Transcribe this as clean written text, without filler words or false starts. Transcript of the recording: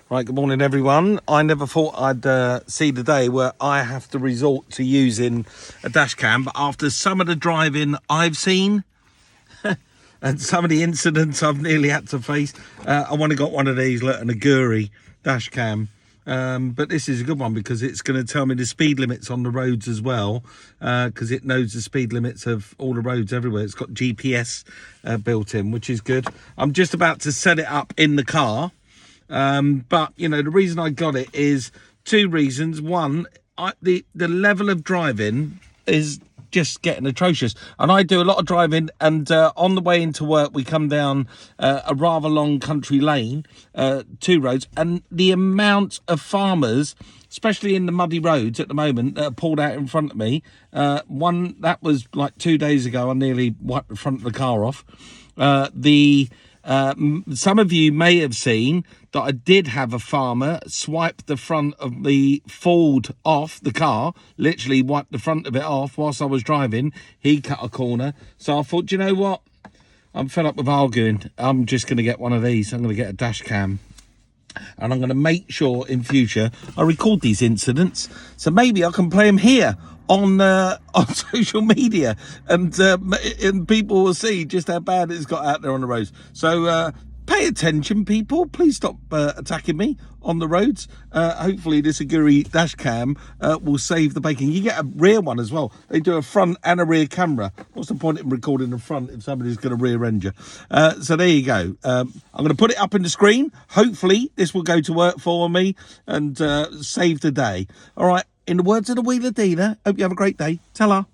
Right, good morning everyone. I never thought I'd see the day where I have to resort to using a dash cam, but after some of the driving I've seen and some of the incidents I've nearly had to face, I want to got one of these, look, an Aguri dash cam. But this is a good one because it's going to tell me the speed limits on the roads as well, because it knows the speed limits of all the roads everywhere. It's got GPS built in, which is good. I'm just about to set it up in the car. But you know, the reason I got it is two reasons. One, the level of driving is just getting atrocious, and I do a lot of driving, and on the way into work we come down a rather long country lane, two roads, and the amount of farmers, especially in the muddy roads at the moment, that are pulled out in front of me. One that was like 2 days ago, I nearly wiped the front of the car off. Some of you may have seen that I did have a farmer swipe the front of the Ford off the car, literally wiped the front of it off whilst I was driving. He cut a corner. So I thought, you know what? I'm fed up with arguing. I'm just going to get one of these. I'm going to get a dash cam. And I'm going to make sure in future I record these incidents. So maybe I can play them here on social media, and people will see just how bad it's got out there on the roads. So pay attention, people. Please stop attacking me on the roads. Hopefully this Aguri dash cam will save the bacon. You get a rear one as well. They do a front and a rear camera. What's the point in recording the front if somebody's going to rear end you? So there you go. I'm going to put it up in the screen. Hopefully this will go to work for me and save the day. All right. In the words of the Wheeler Dealer, hope you have a great day. Ta-ra.